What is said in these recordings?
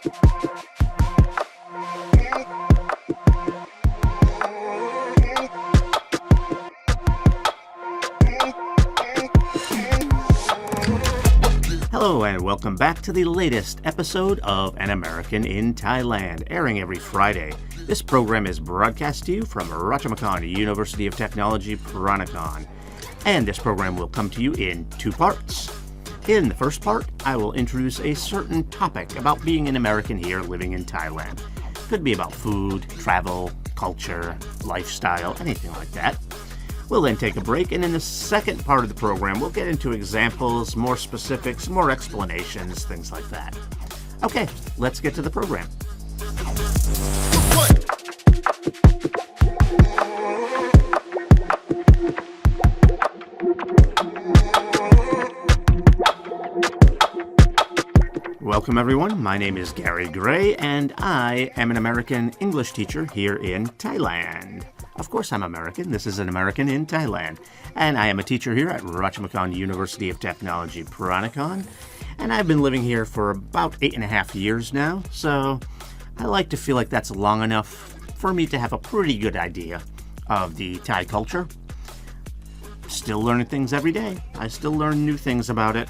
Hello and welcome back to the latest episode of An American in Thailand, airing every Friday. This program is broadcast to you from Ratchamakon University of Technology, Peranakan. And this program will come to you in two parts. In the first part, I will introduce a certain topic about being an American here living in Thailand. Could be about food, travel, culture, lifestyle, anything like that. We'll then take a break, and in the second part of the program, we'll get into examples, more specifics, more explanations, things like that. Okay, let's get to the program. Welcome everyone, my name is Gary Gray, and I am an American English teacher here in Thailand. Of course I'm American, this is An American in Thailand, and I am a teacher here at Ratchamakon University of Technology, Peranakan, and I've been living here for about 8.5 years now, so I like to feel like that's long enough for me to have a pretty good idea of the Thai culture. Still learning things every day, I still learn new things about it,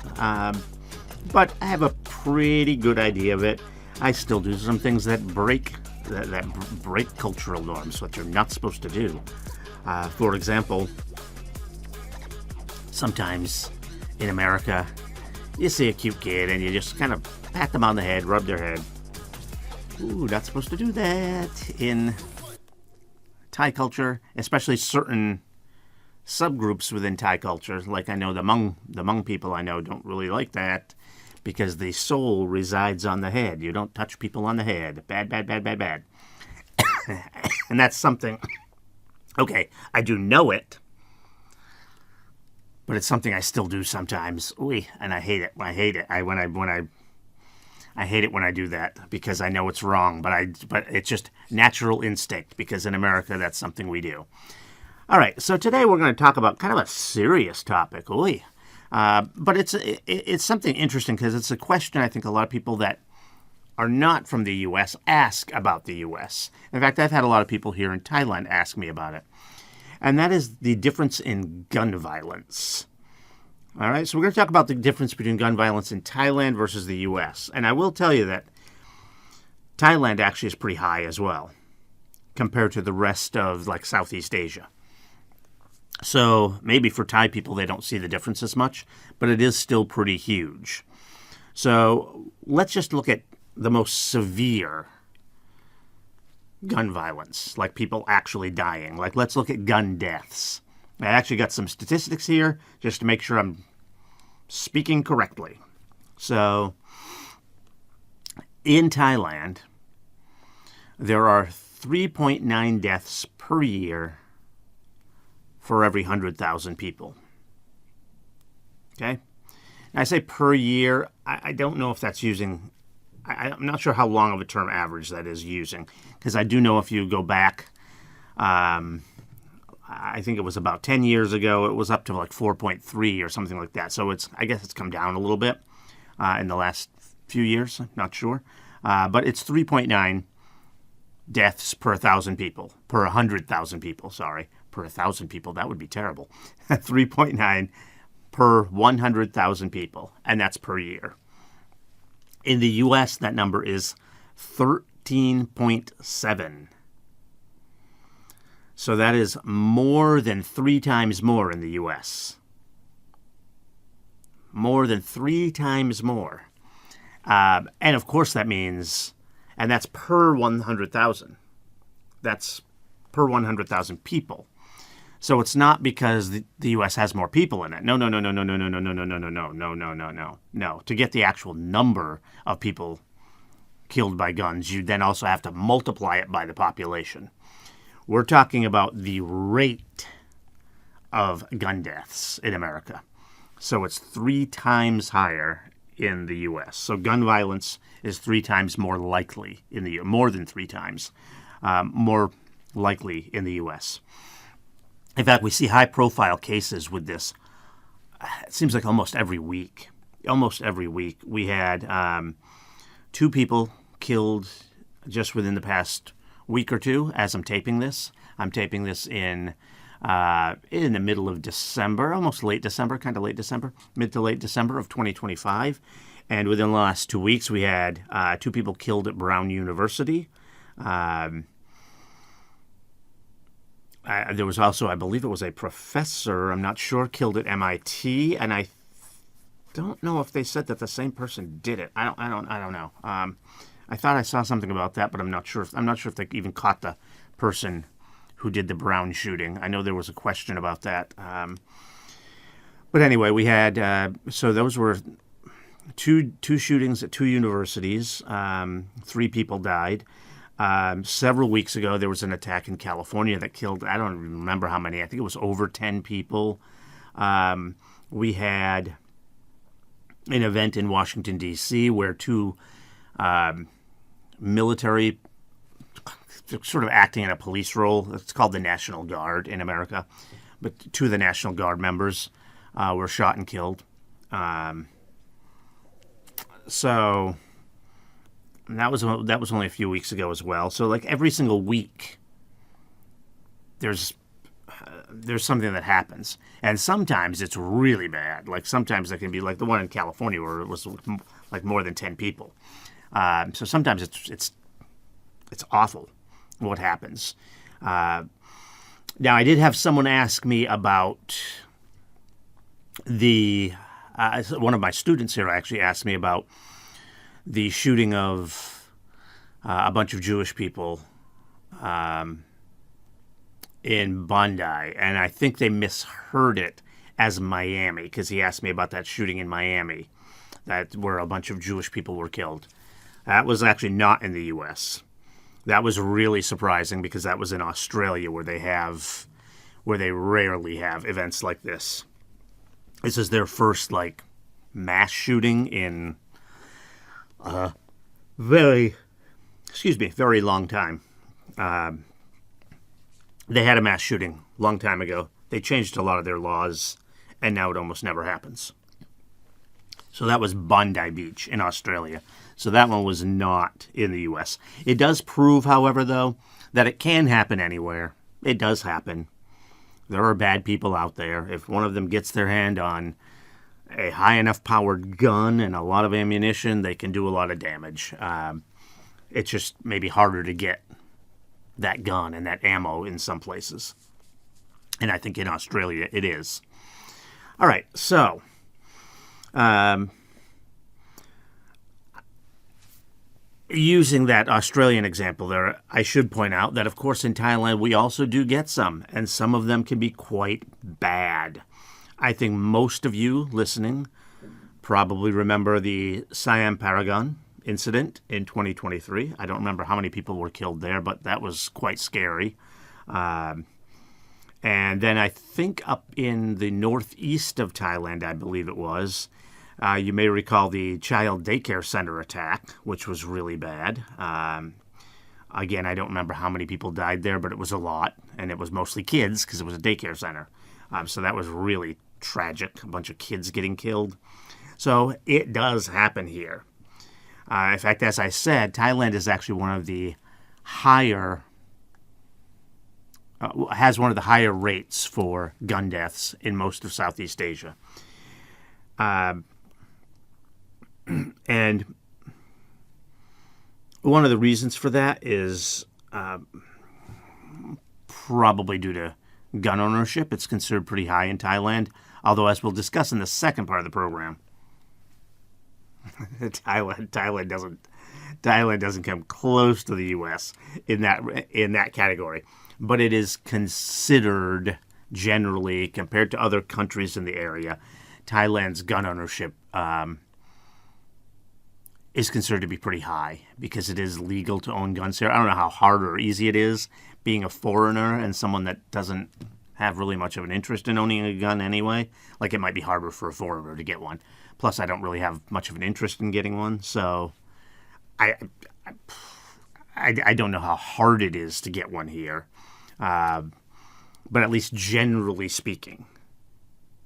but I have a pretty good idea of it. I still do some things that break cultural norms, what you're not supposed to do. For example, sometimes in America, you see a cute kid and you just kind of pat them on the head, rub their head. Ooh, not supposed to do that. In Thai culture, especially certain subgroups within Thai culture, like I know the Hmong people I know don't really like that, because the soul resides on the head. You don't touch people on the head. Bad, bad, bad, bad, bad. And that's something, okay, I do know it, but it's something I still do sometimes. Ooh, and I hate it. I hate it. I hate it when I do that, because I know it's wrong, but it's just natural instinct, because in America that's something we do. All right, so today we're going to talk about kind of a serious topic. Ooh. But it's something interesting, because it's a question I think a lot of people that are not from the U.S. ask about the U.S. In fact, I've had a lot of people here in Thailand ask me about it. And that is the difference in gun violence. All right, so we're going to talk about the difference between gun violence in Thailand versus the U.S. And I will tell you that Thailand actually is pretty high as well, compared to the rest of like Southeast Asia. So maybe for Thai people, they don't see the difference as much, but it is still pretty huge. So let's just look at the most severe gun violence, like people actually dying. Like, let's look at gun deaths. I actually got some statistics here just to make sure I'm speaking correctly. So in Thailand, there are 3.9 deaths per year for every 100,000 people. Okay? And I say per year, I don't know if that's using, I'm not sure how long of a term average that is using, because I do know if you go back, I think it was about 10 years ago, it was up to like 4.3 or something like that. So I guess it's come down a little bit in the last few years, not sure. But it's 3.9 deaths per 1,000 people, per 100,000 people, sorry. Per 1,000 people, that would be terrible. 3.9 per 100,000 people, and that's per year. In the U.S., that number is 13.7. So that is more than 3 times more in the U.S. More than 3 times more. And of course that means, and that's per 100,000. That's per 100,000 people. So it's not because the U.S. has more people in it. No. To get the actual number of people killed by guns, you then also have to multiply it by the population. We're talking about the rate of gun deaths in America. So it's 3 times higher in the U.S. So gun violence is 3 times more likely more than 3 times more likely in the U.S. In fact, we see high-profile cases with this. It seems like almost every week. Almost every week we had 2 people killed just within the past week or two as I'm taping this. I'm taping this in the middle of December, almost late December, kind of late December, mid to late December of 2025. And within the last 2 weeks, we had 2 people killed at Brown University. There was also, I believe it was a professor, I'm not sure, killed at MIT, and I don't know if they said that the same person did it. I don't know. I thought I saw something about that, but I'm not sure if they even caught the person who did the Brown shooting. I know there was a question about that. But anyway, we had so those were two shootings at 2 universities. 3 people died. Several weeks ago, there was an attack in California that killed, I don't remember how many, I think it was over 10 people. We had an event in Washington, D.C., where 2 military, sort of acting in a police role, it's called the National Guard in America, but 2 of the National Guard members were shot and killed. So that was only a few weeks ago as well. So like every single week, there's something that happens, and sometimes it's really bad. Like sometimes it can be like the one in California where it was like more than 10 people. So sometimes it's awful what happens. Now I did have someone ask me about one of my students here actually asked me about the shooting of a bunch of Jewish people in Bondi, and I think they misheard it as Miami, because he asked me about that shooting in Miami, where a bunch of Jewish people were killed. That was actually not in the U.S. That was really surprising, because that was in Australia, where they rarely have events like this. This is their first mass shooting in very long time. They had a mass shooting a long time ago. They changed a lot of their laws, and now it almost never happens. So that was Bondi Beach in Australia. So that one was not in the U.S. It does prove, however, though, that it can happen anywhere. It does happen. There are bad people out there. If one of them gets their hand on a high enough powered gun and a lot of ammunition, they can do a lot of damage. It's just maybe harder to get that gun and that ammo in some places. And I think in Australia it is. All right, so using that Australian example there, I should point out that, of course, in Thailand we also do get some, and some of them can be quite bad. I think most of you listening probably remember the Siam Paragon incident in 2023. I don't remember how many people were killed there, but that was quite scary. And then I think up in the northeast of Thailand, I believe it was, you may recall the child daycare center attack, which was really bad. Again, I don't remember how many people died there, but it was a lot, and it was mostly kids because it was a daycare center. So that was really tragic, a bunch of kids getting killed. So it does happen here. In fact, as I said, Thailand is actually one of the has one of the higher rates for gun deaths in most of Southeast Asia. And one of the reasons for that is probably due to gun ownership. It's considered pretty high in Thailand, although, as we'll discuss in the second part of the program, Thailand doesn't come close to the U.S. in that category, but it is considered generally, compared to other countries in the area, Thailand's gun ownership is considered to be pretty high because it is legal to own guns here. I don't know how hard or easy it is being a foreigner and someone that doesn't have really much of an interest in owning a gun anyway. Like, it might be harder for a foreigner to get one. Plus, I don't really have much of an interest in getting one, so I don't know how hard it is to get one here. But at least generally speaking,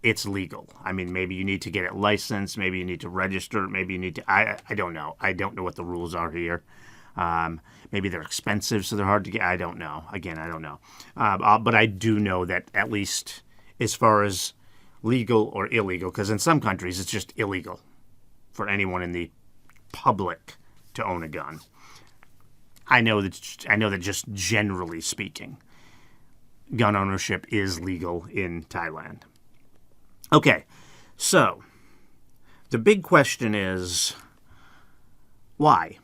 it's legal. I mean, maybe you need to get it licensed, maybe you need to register, maybe you need to, I don't know. I don't know what the rules are here. Maybe they're expensive, so they're hard to get. I don't know. Again, I don't know. But I do know that at least as far as legal or illegal, because in some countries it's just illegal for anyone in the public to own a gun. I know that just generally speaking, gun ownership is legal in Thailand. Okay, so the big question is why?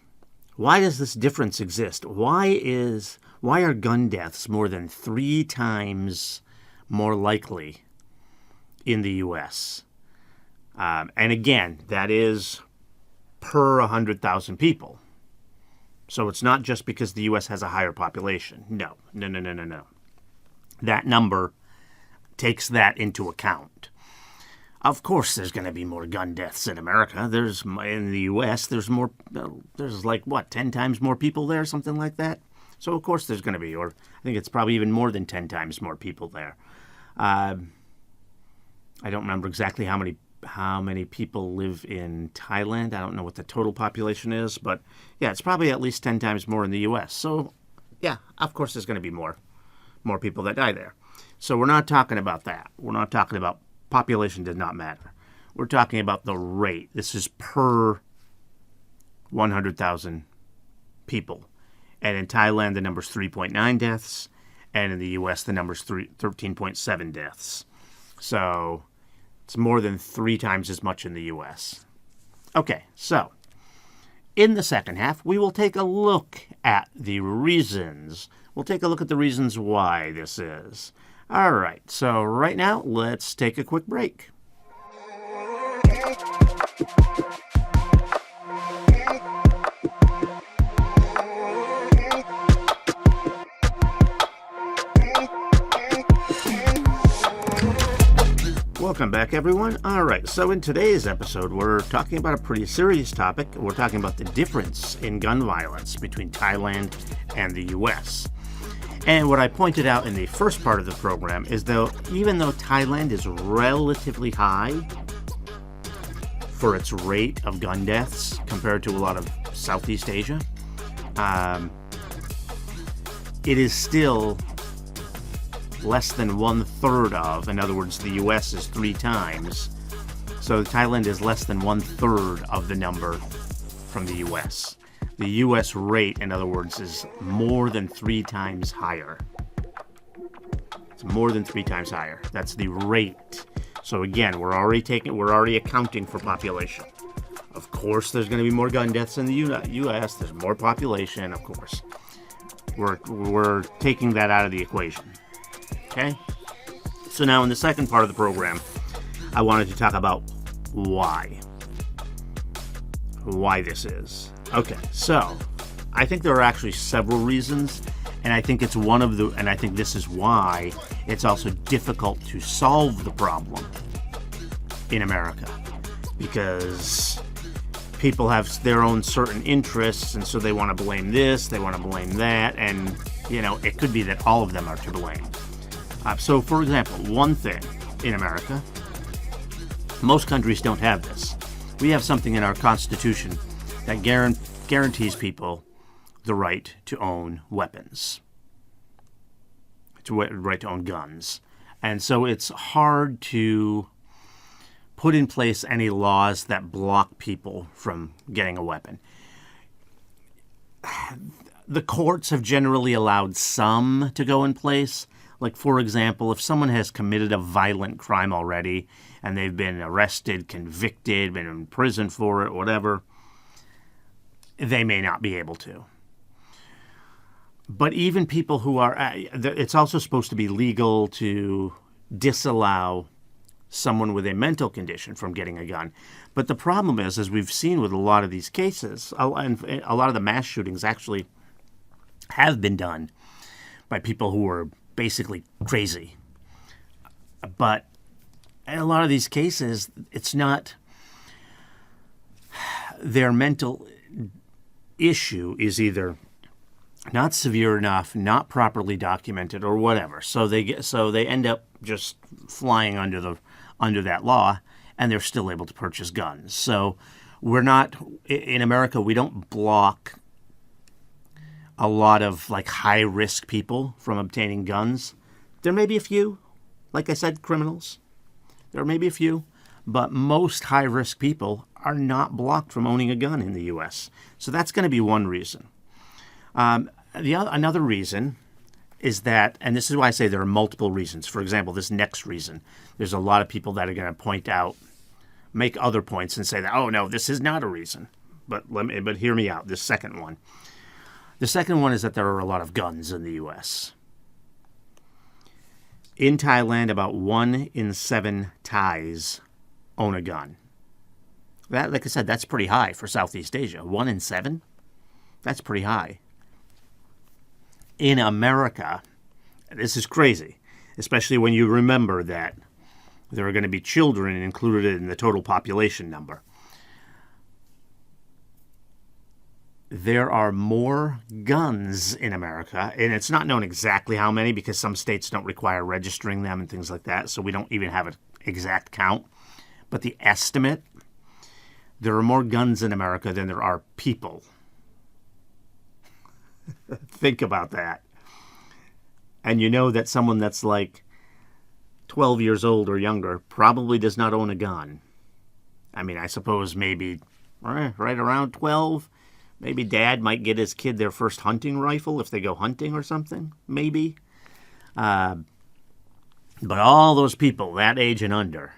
Why does this difference exist? Why are gun deaths more than 3 times more likely in the U.S.? And again, that is per 100,000 people. So it's not just because the U.S. has a higher population. No. That number takes that into account. Of course, there's going to be more gun deaths in America. In the U.S., there's 10 times more people there, something like that. So of course there's going to be, or I think it's probably even more than 10 times more people there. I don't remember exactly how many people live in Thailand. I don't know what the total population is, but yeah, it's probably at least 10 times more in the U.S. So yeah, of course there's going to be more people that die there. So we're not talking about that. We're not talking about population does not matter. We're talking about the rate. This is per 100,000 people. And in Thailand, the number's 3.9 deaths. And in the U.S., the number's 13.7 deaths. So it's more than 3 times as much in the U.S. Okay, so in the second half, we will take a look at the reasons. We'll take a look at the reasons why this is. All right, so right now, let's take a quick break. Welcome back, everyone. All right, so in today's episode, we're talking about a pretty serious topic. We're talking about the difference in gun violence between Thailand and the U.S. And what I pointed out in the first part of the program is even though Thailand is relatively high for its rate of gun deaths compared to a lot of Southeast Asia, it is still less than 1/3 of, in other words, the U.S. is 3 times. So Thailand is less than 1/3 of the number from the U.S. The U.S. rate, in other words, is more than 3 times higher. It's more than 3 times higher. That's the rate. So again, we're already accounting for population. Of course, there's going to be more gun deaths in the U.S. There's more population, of course. We're taking that out of the equation. Okay? So now in the second part of the program, I wanted to talk about why this is. Okay, so I think there are actually several reasons, and I think I think this is why it's also difficult to solve the problem in America, because people have their own certain interests, and so they want to blame this, they want to blame that, and it could be that all of them are to blame. So, for example, one thing in America, most countries don't have this. We have something in our Constitution that guarantees people the right to own weapons, right to own guns. And so it's hard to put in place any laws that block people from getting a weapon. The courts have generally allowed some to go in place. Like, for example, if someone has committed a violent crime already and they've been arrested, convicted, been in prison for it, whatever, they may not be able to. But even people who are, it's also supposed to be legal to disallow someone with a mental condition from getting a gun. But the problem is, as we've seen with a lot of these cases, and a lot of the mass shootings actually have been done by people who are basically crazy. But in a lot of these cases, it's not their mental issue is either not severe enough, not properly documented, or whatever. So they end up just flying under under that law, and they're still able to purchase guns. So we're not, in America, we don't block a lot of like high-risk people from obtaining guns. There may be a few, like I said, criminals. There may be a few, but most high-risk people are not blocked from owning a gun in the U.S. So that's going to be one reason. Another reason is that, and this is why I say there are multiple reasons. For example, this next reason, there's a lot of people that are going to point out, make other points and say that, oh no, this is not a reason. But hear me out. This second one. The second one is that there are a lot of guns in the U.S. In Thailand, about 1 in 7 Thais own a gun. That, like I said, that's pretty high for Southeast Asia. 1 in 7? That's pretty high. In America, this is crazy, especially when you remember that there are going to be children included in the total population number. There are more guns in America, and it's not known exactly how many because some states don't require registering them and things like that, so we don't even have an exact count. But the estimate, there are more guns in America than there are people. Think about that. And you know that someone that's like 12 years old or younger probably does not own a gun. I mean, I suppose maybe right around 12, maybe dad might get his kid their first hunting rifle if they go hunting or something, maybe. But all those people that age and under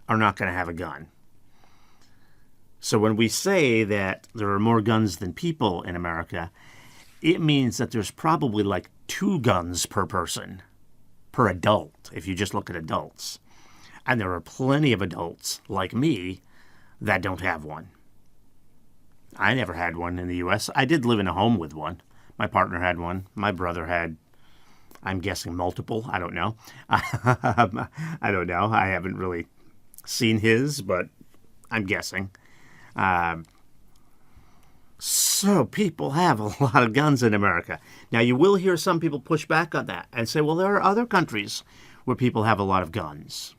are not going to have a gun. So when we say that there are more guns than people in America, it means that there's probably like 2 guns per person, per adult, if you just look at adults. And there are plenty of adults like me that don't have one. I never had one in the U.S. I did live in a home with one. My partner had one. My brother had, I'm guessing, multiple. I don't know. I don't know. I haven't really seen his, but I'm guessing. So people have a lot of guns in America. Now, you will hear some people push back on that and say, well, there are other countries where people have a lot of guns,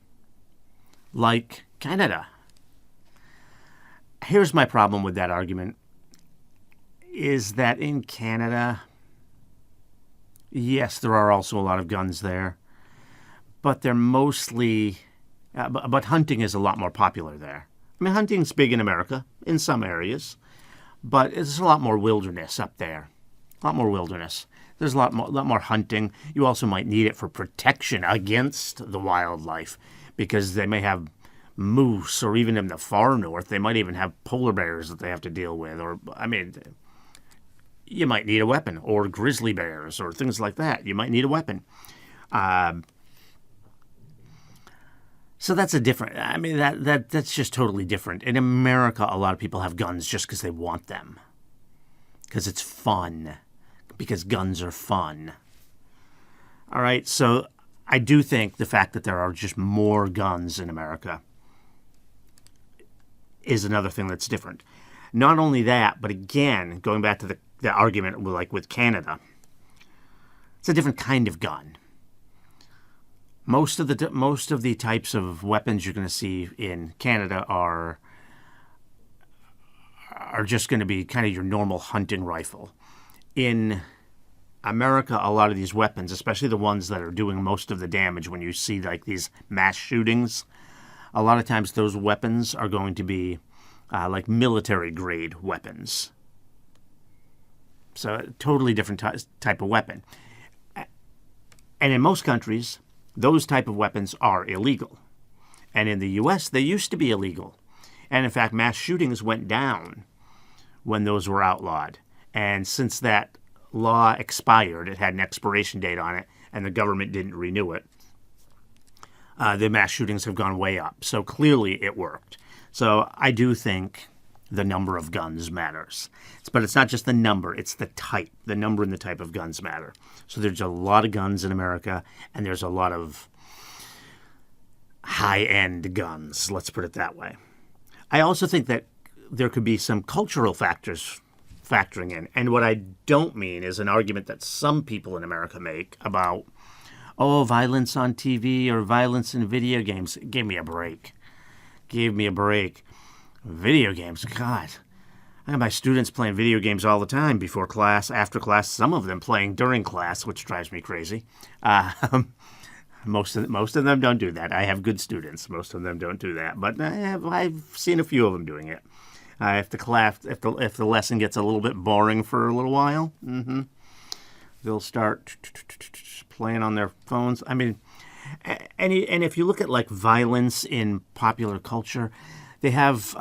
like Canada. Here's my problem with that argument, is that in Canada, yes, there are also a lot of guns there, but they're mostly, but hunting is a lot more popular there. I mean, hunting's big in America, in some areas, but it's a lot more wilderness up there. A lot more wilderness. There's a lot more hunting. You also might need it for protection against the wildlife because they may have moose, or even in the far north, they might even have polar bears that they have to deal with. Or, I mean, you might need a weapon, or grizzly bears, or things like that. You might need a weapon. So that's a different, I mean, that's just totally different. In America, a lot of people have guns just because they want them. Because it's fun. Because guns are fun. All right, so I do think the fact that there are just more guns in America is another thing that's different. Not only that, but again, going back to the argument with Canada, it's a different kind of gun. Most of the types of weapons you're going to see in Canada are just going to be kind of your normal hunting rifle. In America, a lot of these weapons, especially the ones that are doing most of the damage when you see like these mass shootings, a lot of times those weapons are going to be like military-grade weapons. So a totally different type of weapon. And in most countries, those type of weapons are illegal. And in the U.S., they used to be illegal. And in fact, mass shootings went down when those were outlawed. And since that law expired, it had an expiration date on it, and the government didn't renew it, the mass shootings have gone way up. So clearly it worked. So I do think the number of guns matters. But it's not just the number, it's the type. The number and the type of guns matter. So there's a lot of guns in America, and there's a lot of high-end guns, let's put it that way. I also think that there could be some cultural factors factoring in. And what I don't mean is an argument that some people in America make about, oh, violence on TV or violence in video games. Give me a break. Give me a break. Video games, God. I have my students playing video games all the time before class, after class, some of them playing during class, which drives me crazy. Most of them don't do that. I have good students. Most of them don't do that, but I've seen a few of them doing it. If the lesson gets a little bit boring for a little while, they'll start playing on their phones. I mean, and if you look at like violence in popular culture, they have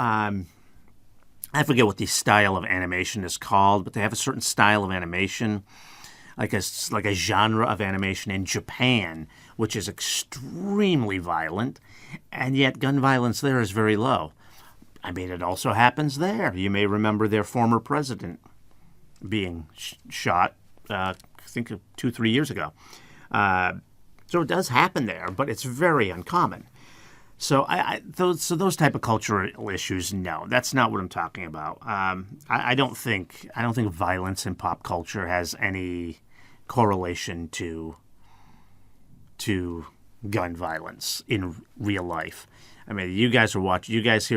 I forget what the style of animation is called, but they have a certain style of animation, like a genre of animation in Japan, which is extremely violent, and yet gun violence there is very low. I mean, it also happens there. You may remember their former president being shot, I think 2-3 years ago. So it does happen there, but it's very uncommon. So those type of cultural issues, no, that's not what I'm talking about. I don't think violence in pop culture has any correlation to gun violence in real life. I mean, you guys here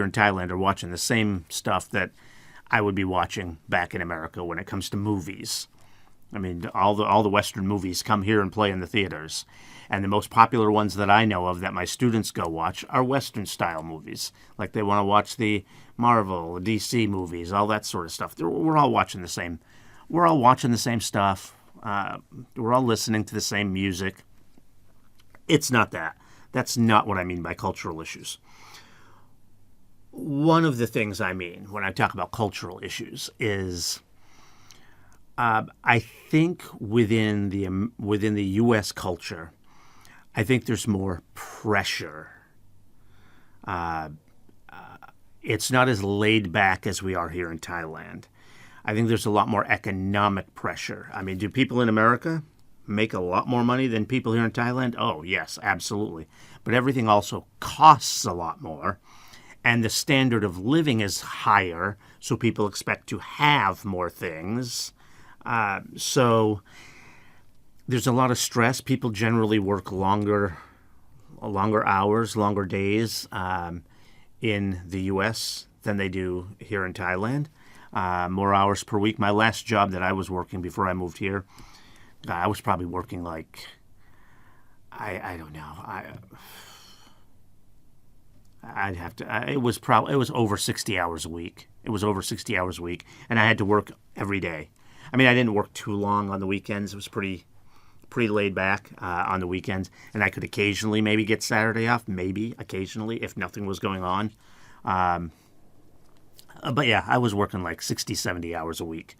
in Thailand are watching the same stuff that I would be watching back in America when it comes to movies. I mean, all the Western movies come here and play in the theaters. And the most popular ones that I know of that my students go watch are Western-style movies. Like they want to watch the Marvel, DC movies, all that sort of stuff. We're all watching the same. We're all watching the same stuff. We're all listening to the same music. It's not that. That's not what I mean by cultural issues. One of the things I mean when I talk about cultural issues is I think within the U.S. culture, I think there's more pressure. It's not as laid back as we are here in Thailand. I think there's a lot more economic pressure. I mean, do people in America make a lot more money than people here in Thailand? Oh, yes, absolutely. But everything also costs a lot more. And the standard of living is higher, so people expect to have more things. So there's a lot of stress. People generally work longer hours, longer days in the U.S. than they do here in Thailand. More hours per week. My last job that I was working before I moved here, I was probably working like, I don't know. I'd have to. It was over 60 hours a week. It was over 60 hours a week, and I had to work every day. I mean, I didn't work too long on the weekends. It was pretty laid back on the weekends, and I could occasionally maybe get Saturday off, maybe occasionally if nothing was going on. But yeah, I was working like 60, 70 hours a week.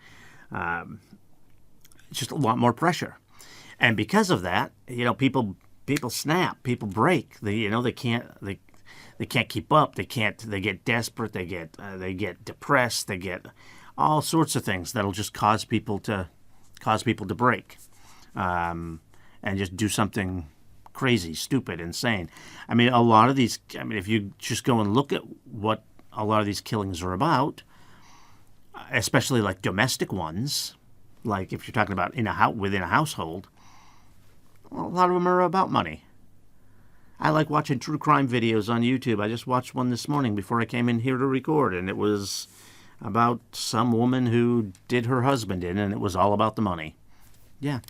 Just a lot more pressure, and because of that, people snap, people break. They can't keep up. They get desperate. They get depressed. They get all sorts of things that'll just cause people to break, and just do something crazy, stupid, insane. I mean, a lot of these. I mean, if you just go and look at what a lot of these killings are about, especially like domestic ones, like if you're talking about within a household, a lot of them are about money. I like watching true crime videos on YouTube. I just watched one this morning before I came in here to record, and it was about some woman who did her husband in, and it was all about the money. Yeah.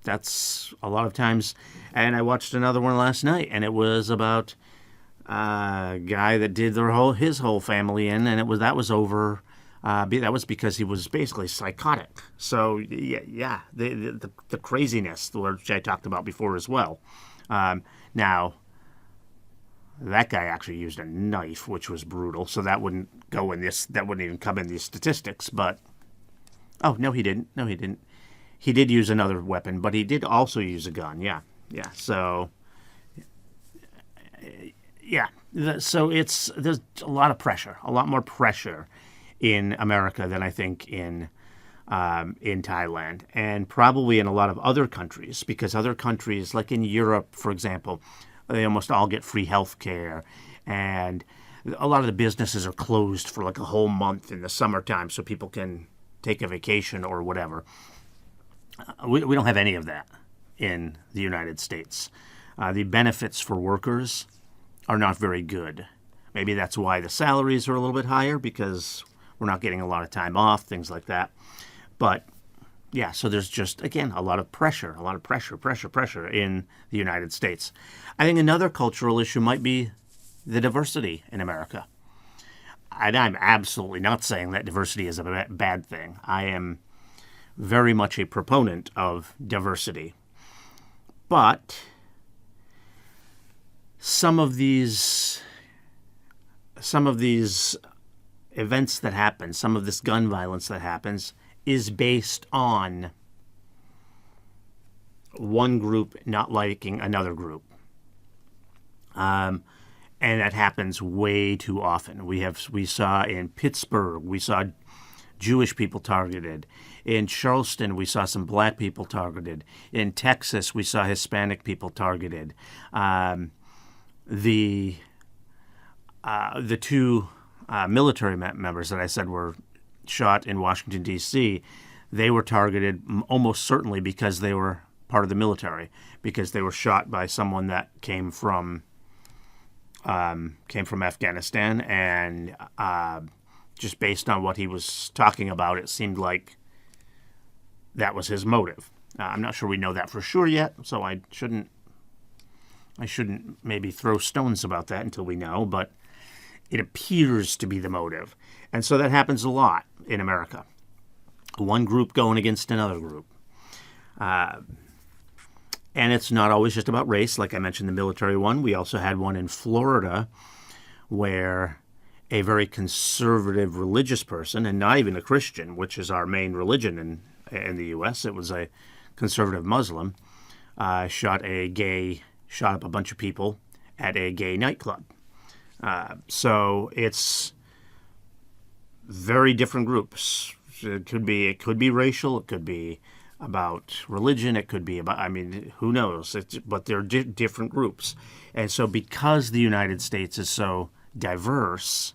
That's a lot of times. And I watched another one last night, and it was about a guy that did his whole family in, and that was because he was basically psychotic. So, yeah, the craziness, which I talked about before as well. Now, that guy actually used a knife, which was brutal, so that wouldn't even come in these statistics, but, oh, no, he didn't. He did use another weapon, but he did also use a gun, yeah, so, yeah, so there's a lot of pressure, a lot more pressure in America than I think in Thailand, and probably in a lot of other countries, because other countries, like in Europe, for example, they almost all get free health care, and a lot of the businesses are closed for like a whole month in the summertime so people can take a vacation or whatever. We don't have any of that. in the United States. The benefits for workers are not very good. Maybe that's why the salaries are a little bit higher, because we're not getting a lot of time off, things like that. But yeah, so there's just, again, a lot of pressure in the United States. I think another cultural issue might be the diversity in America. And I'm absolutely not saying that diversity is a bad thing. I am very much a proponent of diversity. But some of these events that happen, some of this gun violence that happens, is based on one group not liking another group. And that happens way too often. We saw in Pittsburgh, we saw Jewish people targeted. In Charleston, we saw some black people targeted. In Texas, we saw Hispanic people targeted. The two military members that I said were shot in Washington, D.C., they were targeted almost certainly because they were part of the military, because they were shot by someone that came from Afghanistan, and just based on what he was talking about, it seemed like that was his motive. I'm not sure we know that for sure yet, so I shouldn't maybe throw stones about that until we know, but it appears to be the motive. And so that happens a lot in America. One group going against another group. And it's not always just about race. Like I mentioned, the military one. We also had one in Florida where a very conservative religious person, and not even a Christian, which is our main religion in the U.S., it was a conservative Muslim, shot up a bunch of people at a gay nightclub. So it's very different groups. It could be racial. It could be about religion. It could be about, who knows? But they're different groups. And so because the United States is so diverse,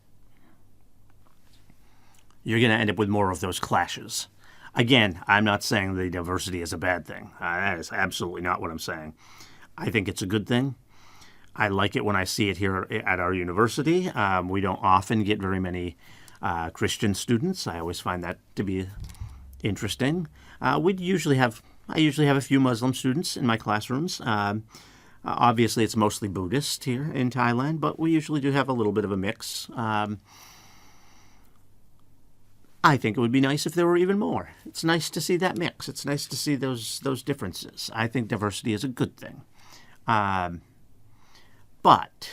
you're going to end up with more of those clashes. Again, I'm not saying the diversity is a bad thing. That is absolutely not what I'm saying. I think it's a good thing. I like it when I see it here at our university. We don't often get very many Christian students. I always find that to be interesting. I usually have a few Muslim students in my classrooms. Obviously, it's mostly Buddhist here in Thailand, but we usually do have a little bit of a mix. I think it would be nice if there were even more. It's nice to see that mix. It's nice to see those differences. I think diversity is a good thing. But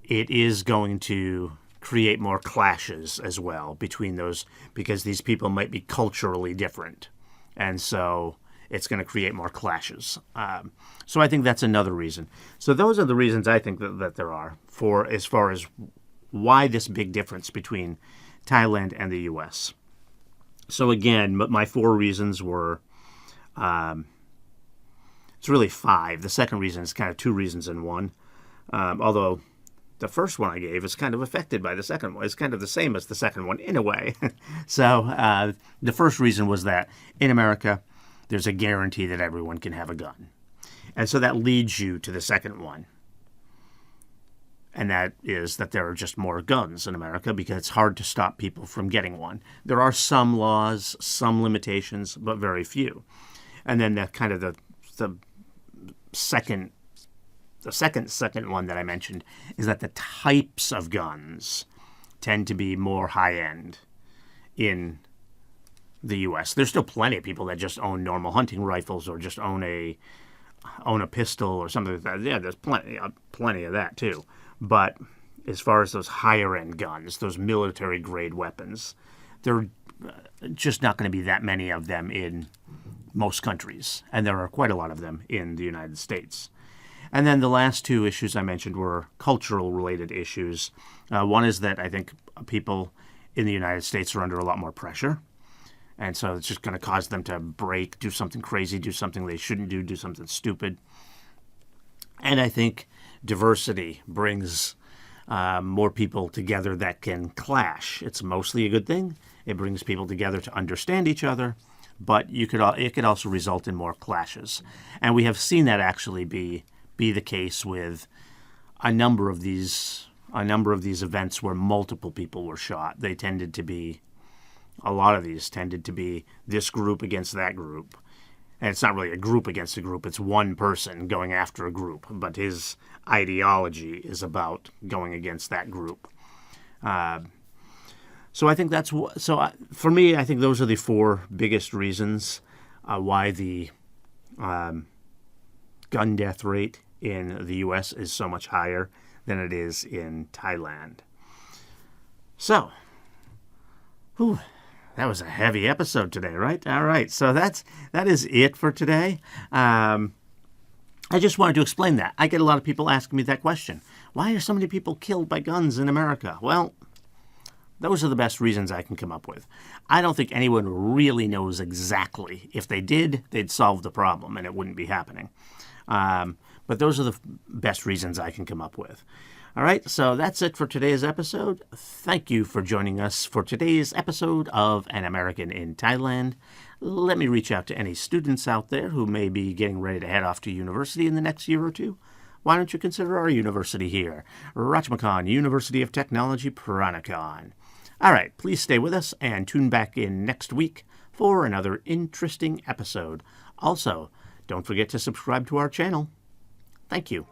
it is going to create more clashes as well between those, because these people might be culturally different. And so it's going to create more clashes. So I think that's another reason. So those are the reasons I think that there are for as far as why this big difference between Thailand and the U.S. So again, my four reasons were, it's really five. The second reason is kind of two reasons in one. Although the first one I gave is kind of affected by the second one. It's kind of the same as the second one in a way. So the first reason was that in America, there's a guarantee that everyone can have a gun. And so that leads you to the second one. And that is that there are just more guns in America because it's hard to stop people from getting one. There are some laws, some limitations, but very few. And then the second one that I mentioned is that the types of guns tend to be more high-end in the U.S. There's still plenty of people that just own normal hunting rifles or just own a pistol or something like that. Yeah, there's plenty of that too. But as far as those higher-end guns, those military-grade weapons, there are just not going to be that many of them in most countries. And there are quite a lot of them in the United States. And then the last two issues I mentioned were cultural-related issues. One is that I think people in the United States are under a lot more pressure. And so it's just going to cause them to break, do something crazy, do something they shouldn't do something stupid. And I think diversity brings more people together that can clash. It's mostly a good thing. It brings people together to understand each other, but it could also result in more clashes. And we have seen that actually be the case with a number of these events where multiple people were shot. A lot of these tended to be this group against that group. And it's not really a group against a group, it's one person going after a group, but his ideology is about going against that group. So I think for me, I think those are the four biggest reasons why the gun death rate in the U.S. is so much higher than it is in Thailand. So, that was a heavy episode today, right? All right, so that is it for today. I just wanted to explain that. I get a lot of people asking me that question. Why are so many people killed by guns in America? Well, those are the best reasons I can come up with. I don't think anyone really knows exactly. If they did, they'd solve the problem and it wouldn't be happening. But those are the best reasons I can come up with. All right, so that's it for today's episode. Thank you for joining us for today's episode of An American in Thailand. Let me reach out to any students out there who may be getting ready to head off to university in the next year or two. Why don't you consider our university here, Rajmakon University of Technology, Peranakan. All right, please stay with us and tune back in next week for another interesting episode. Also, don't forget to subscribe to our channel. Thank you.